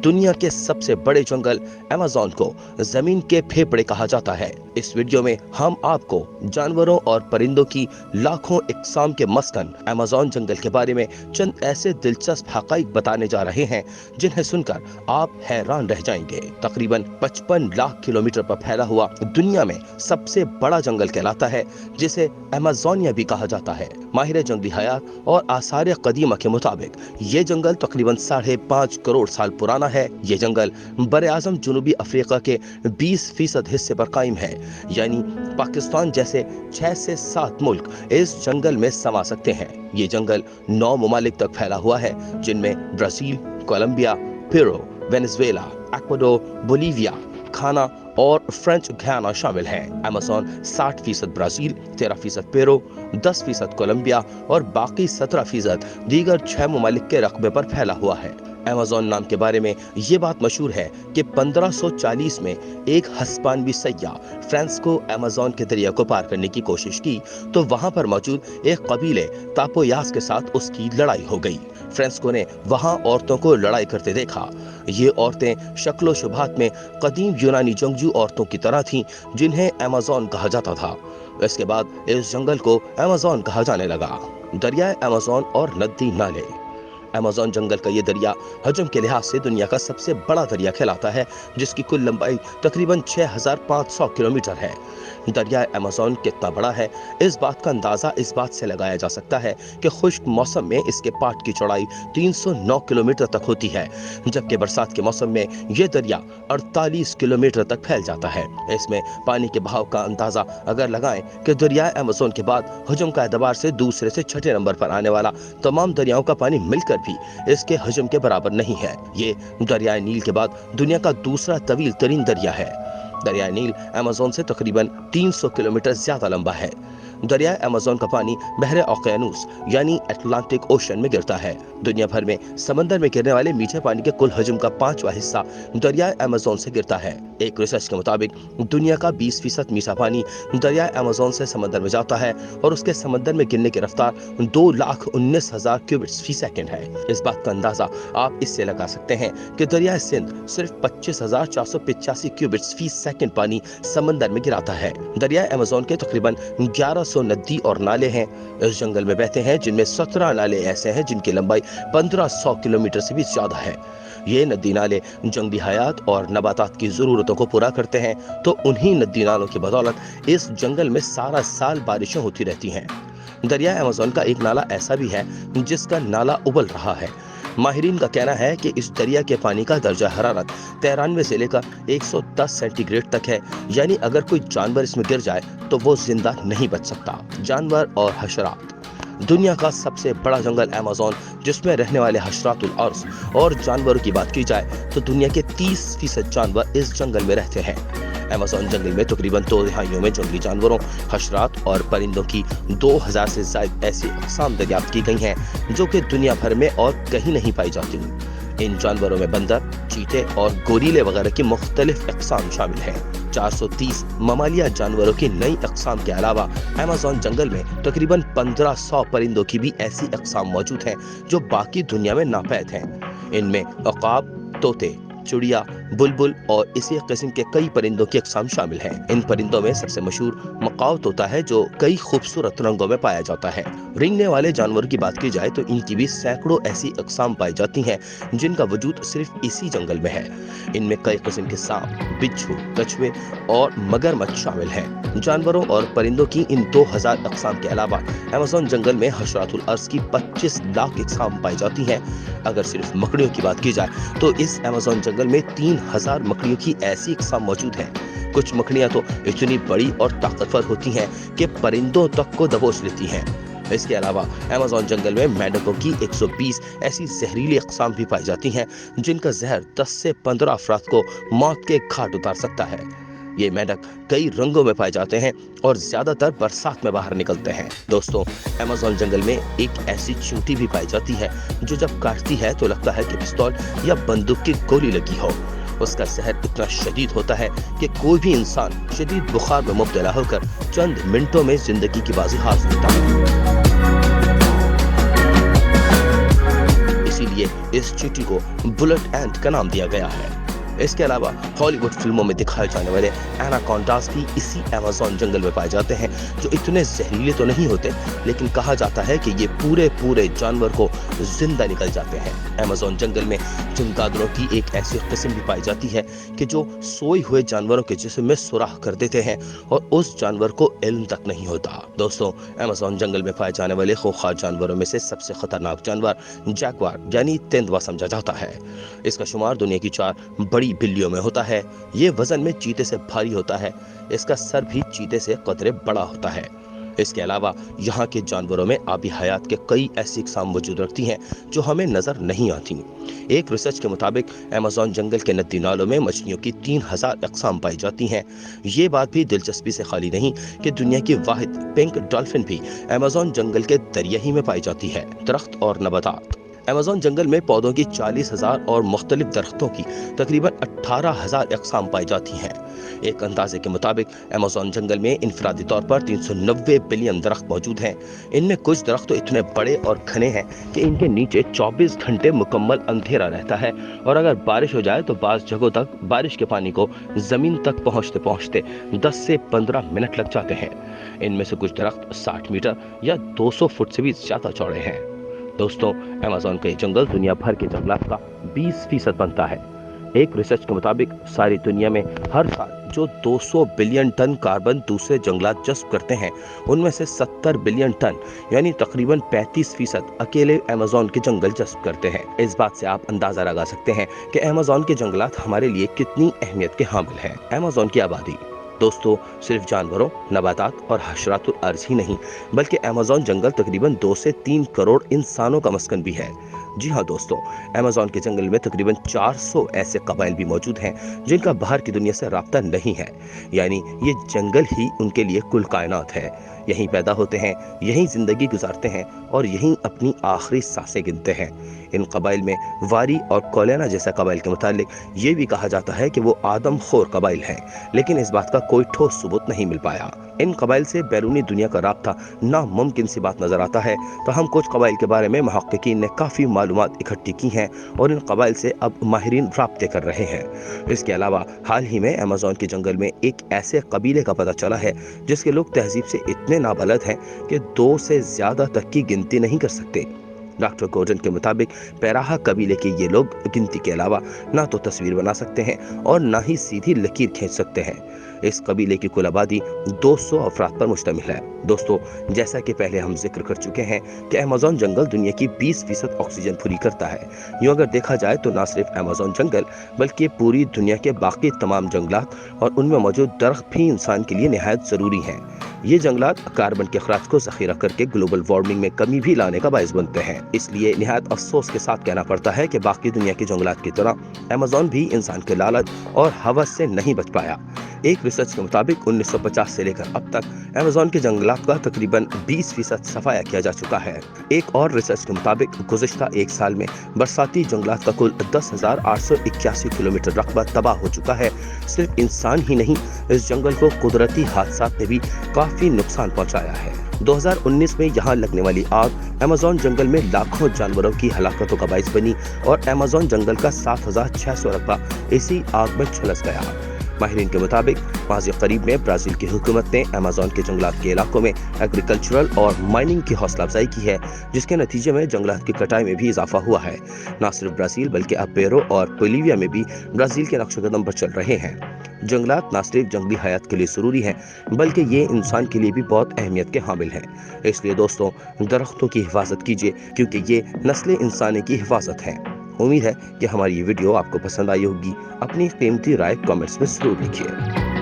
दुनिया के सबसे बड़े जंगल अमेज़न को जमीन के फेफड़े कहा जाता है। इस वीडियो में हम आपको जानवरों और परिंदों की लाखों इकसाम के मस्कन अमेज़न जंगल के बारे में चंद ऐसे दिलचस्प हकाइक बताने जा रहे हैं जिन्हें सुनकर आप हैरान रह जाएंगे। तकरीबन 55 लाख किलोमीटर पर फैला हुआ दुनिया में सबसे बड़ा जंगल कहलाता है, जिसे अमेज़ोनिया भी कहा जाता है। माहिर जंगली हयात और आसार कदीमा के मुताबिक ये जंगल तकरीबन 5.5 करोड़ साल पुराना है। ये जंगल बरे आज़म जुनूबी अफ्रीका के 20% हिस्से पर कायम है, यानी पाकिस्तान जैसे 6 से 7 मुल्क इस जंगल में समा सकते हैं। ये जंगल 9 ममालिक तक फैला हुआ है, जिनमें Brazil, Colombia, Peru, Venezuela, Ecuador, Bolivia, Ghana और फ्रेंच गयाना शामिल हैं। अमेज़न 60% ब्राजील, 13% पेरू, 10% कोलंबिया और बाकी 17% दीगर 6 ममालिक के रकबे पर फैला हुआ है। अमेज़न नाम के बारे में ये बात मशहूर है कि 1540 में एक हस्पानवी सय्याह फ्रांस को अमेज़न के दरिया को पार करने की कोशिश की तो वहां पर मौजूद एक कबीले तापोयास के साथ उसकी लड़ाई हो गई। फ्रांसिस्को ने वहां औरतों को लड़ाई करते देखा। ये औरतें शक्लो शुबात में कदीम यूनानी जंगजू औरतों की तरह थीं, जिन्हें अमेज़न कहा जाता था। इसके बाद इस जंगल को अमेज़न कहा जाने लगा। दरियाए अमेज़न और नदी नाले। अमेज़न जंगल का ये दरिया हजम के लिहाज से दुनिया का सबसे बड़ा दरिया कहलाता है, जिसकी कुल लंबाई तकरीबन 6500 किलोमीटर है। दरियाए अमेज़न कितना बड़ा है, इस बात का अंदाजा इस बात से लगाया जा सकता है कि खुश्क मौसम में इसके पाट की चौड़ाई 309 किलोमीटर तक होती है, जबकि बरसात के मौसम में यह दरिया 48 किलोमीटर तक फैल जाता है। इसमें पानी के बहाव का अंदाजा अगर लगाएं कि दरियाए अमेज़न के बाद हजम का एतबार से दूसरे से छठे नंबर पर आने वाला तमाम दरियाओं का पानी मिलकर भी इसके हजम के बराबर नहीं है। ये दरियाए नील के बाद दुनिया का दूसरा तवील तरीन दरिया है। दरियाए नील अमेज़न से तकरीबन 300 किलोमीटर ज्यादा लंबा है। दरियाए अमेज़न का पानी बहरे ओशियानुस यानी अटलांटिक ओशन में गिरता है। दुनिया भर में समंदर में गिरने वाले मीठे पानी के कुल हजम का 5वां हिस्सा दरियाए अमेज़न से गिरता है। एक रिसर्च के मुताबिक दुनिया का 20% मीठा पानी दरियाए अमेज़न से समंदर में जाता है और उसके समंदर में गिरने की रफ्तार 2,19,000 क्यूबिट्स फी सेकंड है। इस बात का अंदाजा आप इससे लगा सकते हैं कि दरियाए सिंध सिर्फ 25,485 क्यूबिट्स फी सेकंड पानी समंदर में गिराता है। दरियाए अमेज़न के तकरीबन 1100 नदी और नाले हैं इस जंगल में बहते हैं, जिनमें 17 नाले ऐसे हैं जिनकी लंबाई 1500 किलोमीटर से भी ज्यादा है। ये नदी नाले जंगली हयात और नबातात की जरूरतों को पूरा करते हैं, तो उन्हीं नदी नालों की बदौलत इस जंगल में सारा साल बारिशें होती रहती हैं। दरिया अमेज़न का एक नाला ऐसा भी है जिसका नाला उबल रहा है। माहिरीन का कहना है कि इस दरिया के पानी का दर्जा हरारत 93 से लेकर 110 सेंटीग्रेड तक है, यानी अगर कोई जानवर इसमें गिर जाए तो वो जिंदा नहीं बच सकता। जानवर और हशरात। दुनिया का सबसे बड़ा जंगल अमेज़न, जिसमें रहने वाले हशरातुल अर्ज़ और जानवरों की बात की जाए तो दुनिया के 30% जानवर इस जंगल में रहते हैं। अमेज़न जंगल में तकरीबन 2 तिहाइयों में जंगली जानवरों, हशरात और परिंदों की 2000 से ज्यादा ऐसी अक़साम दरियाफ्त की गई हैं जो कि दुनिया भर में और कहीं नहीं पाई जाती। इन जानवरों में बंदर, चीते और गोरीले वगैरह की मुख्तलिफ अक़साम शामिल हैं। 430 ममालिया जानवरों की नई अक़साम के अलावा अमेज़न जंगल में तकरीबन 1500 परिंदों की भी ऐसी अक़साम मौजूद हैं जो बाकी दुनिया में नापैद हैं। इनमें अक़ाब, तोते, चिड़िया, बुलबुल और इसी किस्म के कई परिंदों की अक़साम शामिल हैं। इन परिंदों में सबसे मशहूर मकाओ तोता है, जो कई खूबसूरत रंगों में पाया जाता है। रेंगने वाले जानवरों की बात की जाए तो इनकी भी सैकड़ों ऐसी अक़साम पाई जाती हैं जिनका वजूद सिर्फ इसी जंगल में है। इनमें कई किस्म के सांप, बिच्छू, कछुए और मगरमच्छ शामिल हैं। जानवरों और परिंदों की इन 2000 अक़साम के अलावा अमेज़न जंगल में हशरातुल अर्ज़ की 25 लाख अक़साम पाई जाती हैं। अगर सिर्फ मकड़ियों की बात की जाए तो इस अमेज़न जंगल में 3000 मकड़ियों की ऐसी अक़साम मौजूद हैं। कुछ मकड़ियां तो इतनी बड़ी और ताकतवर होती हैं कि परिंदों तक को दबोच लेती हैं। इसके अलावा अमेज़न जंगल में मेंढकों की 120 ऐसी जहरीली अक़साम भी पाई जाती हैं जिनका जहर 10 से 15 अफराद को मौत के घाट उतार सकता है। ये मेंढक कई रंगों में पाए जाते हैं और ज्यादातर बरसात में बाहर निकलते हैं। दोस्तों, अमेज़न जंगल में एक ऐसी चींटी भी पाई जाती है जो जब काटती है तो लगता है कि पिस्तौल या बंदूक की गोली लगी हो। उसका जहर इतना शदीद होता है कि कोई भी इंसान शदीद बुखार में मुब्तला होकर चंद मिनटों में जिंदगी की बाजी हार सकता है। लिए इस चींटी को बुलेट एंट का नाम दिया गया है। इसके अलावा हॉलीवुड फिल्मों में दिखाए जाने वाले एनाकोंडास भी इसी अमेज़न जंगल में पाए जाते हैं, जो इतने जहरीले तो नहीं होते, लेकिन कहा जाता है कि ये पूरे जानवर को जिंदा निकल जाते हैं। अमेज़न जंगल में चमगादड़ों की एक ऐसी किस्म भी पाई जाती है कि जो सोए हुए जानवरों के जिस्म में सुराख कर देते हैं और उस जानवर को इल्म तक नहीं होता। दोस्तों, अमेज़न जंगल में पाए जाने वाले खूंखार जानवरों में से सबसे खतरनाक जानवर जैगुआर यानी तेंदुआ समझा जाता है। इसका शुमार दुनिया की 4 बड़ी बिल्लियों में होता है। ये वजन में चीते से भारी होता है। इसका सर भी चीते से कदरे बड़ा होता है। इसके अलावा यहाँ के जानवरों में आबी हयात के कई ऐसी अक़साम मौजूद रखती हैं जो हमें नजर नहीं आती। एक रिसर्च के मुताबिक अमेज़न जंगल के नदी नालों में मछलियों की 3000 अक़साम पाई जाती हैं। ये बात भी दिलचस्पी से खाली नहीं कि दुनिया की वाहिद पिंक डॉल्फिन भी अमेज़न जंगल के दरिया ही में पाई जाती है। दरख्त और नबातात। अमेज़न जंगल में पौधों की 40,000 और मुख्तलिफ दरख्तों की तकरीबन 18,000 अक़साम पाई जाती हैं। एक अंदाजे के मुताबिक अमेज़न जंगल में इनफरादी तौर पर 390 बिलियन दरख्त मौजूद हैं। इनमें कुछ दरख्त तो इतने बड़े और घने हैं कि इनके नीचे 24 घंटे मुकम्मल अंधेरा रहता है, और अगर बारिश हो जाए तो बाज़ जगहों तक बारिश के पानी को ज़मीन तक पहुँचते पहुँचते 10 से 15 मिनट लग जाते हैं। इनमें से कुछ दरख्त 60 मीटर या 200 फुट से भी ज़्यादा चौड़े हैं। दोस्तों, अमेज़न का ये जंगल दुनिया भर के जंगलात का 20% बनता है। एक रिसर्च के मुताबिक सारी दुनिया में हर साल जो 200 बिलियन टन कार्बन दूसरे जंगलात जज़्ब करते हैं, उनमें से 70 बिलियन टन यानी तकरीबन 35% अकेले अमेज़न के जंगल जज़्ब करते हैं। इस बात से आप अंदाजा लगा सकते हैं कि अमेज़न के जंगलात हमारे लिए कितनी अहमियत के हामिल हैं। अमेज़न की आबादी। दोस्तों, सिर्फ जानवरों, नबातात और हशरातुल अर्ज़ ही नहीं, बल्कि अमेज़न जंगल तकरीबन 2 से 3 करोड़ इंसानों का मस्कन भी है। जी हाँ दोस्तों, अमेज़न के जंगल में तकरीबन 400 ऐसे कबाइल भी मौजूद हैं जिनका बाहर की दुनिया से राब्ता नहीं है, यानी ये जंगल ही उनके लिए कुल कायनात है। यहीं पैदा होते हैं, यहीं जिंदगी गुजारते हैं और यहीं अपनी आखिरी सांसें गिनते हैं। इन कबाइल में वारी और कोलेना जैसा कबाइल के मुतालिक ये भी कहा जाता है कि वो आदम खोर कबाइल हैं, लेकिन इस बात का कोई ठोस सबूत नहीं मिल पाया। इन कबाइल से बैरूनी दुनिया का राब्ता नामुमकिन सी बात नजर आता है, तो हम कुछ कबाइल के बारे में मुहक्किकीन ने काफ़ी मालूमात इकट्ठी की हैं और इन कबाइल से अब माहिरीन राब्ते कर रहे हैं। इसके अलावा हाल ही में अमेज़न के जंगल में एक ऐसे कबीले का पता चला है जिसके लोग तहजीब से इतने नाबलद हैं कि 2 से ज़्यादा तक की गिनती नहीं कर सकते। डॉक्टर गॉर्डन के मुताबिक पैराहा कबीले के ये लोग गिनती के अलावा ना तो तस्वीर बना सकते हैं और ना ही सीधी लकीर खींच सकते हैं। इस कबीले की कुल आबादी 200 अफराद पर मुश्तमिल है। दोस्तों, जैसा कि पहले हम जिक्र कर चुके हैं कि अमेज़न जंगल दुनिया की 20% ऑक्सीजन पूरी करता है। यूँ अगर देखा जाए तो ना सिर्फ अमेज़न जंगल बल्कि पूरी दुनिया के बाकी तमाम जंगलात और उनमें मौजूद दरख्त भी इंसान के लिए निहायत ज़रूरी हैं। ये जंगलात कार्बन के अखराज को ज़ख़ीरा करके ग्लोबल वार्मिंग में कमी भी लाने का बाइस बनते हैं। इसलिए निहायत अफसोस के साथ कहना पड़ता है कि बाकी दुनिया के जंगलात की तरह अमेज़न भी इंसान के लालच और हवस से नहीं बच पाया। एक रिसर्च के मुताबिक 1950 से लेकर अब तक अमेज़न के जंगलात का तकरीबन 20% सफाया किया जा चुका है। एक और रिसर्च के मुताबिक गुज़िश्ता एक साल में बरसाती जंगलात का कुल 10,881 किलोमीटर रकबा तबाह हो चुका है। सिर्फ इंसान ही नहीं, इस जंगल को कुदरती हादसात ने भी काफी नुकसान पहुंचाया है। 2019 में यहाँ लगने वाली आग अमेज़न जंगल में लाखों जानवरों की हलाकतों का बाइस बनी और अमेज़न जंगल का 7,600 रकबा इसी आग में झुलस गया। माहिरीन के मुताबिक माज़ी करीब में ब्राज़ील की हुकूमत ने अमेज़न के जंगलात के इलाकों में एग्रीकल्चरल और माइनिंग की हौसला अफजाई की है, जिसके नतीजे में जंगलात की कटाई में भी इजाफा हुआ है। न सिर्फ ब्राज़ील बल्कि अब पेरू और बोलीविया में भी ब्राज़ील के नक्शे कदम पर चल रहे हैं। जंगलात न सिर्फ जंगली हयात के लिए ज़रूरी हैं बल्कि ये इंसान के लिए भी बहुत अहमियत के हामिल हैं। इसलिए दोस्तों, दरख्तों की हिफाजत कीजिए क्योंकि ये नस्ल इंसानी की हिफाजत है। उम्मीद है कि हमारी ये वीडियो आपको पसंद आई होगी। अपनी कीमती राय कमेंट्स में ज़रूर लिखिए।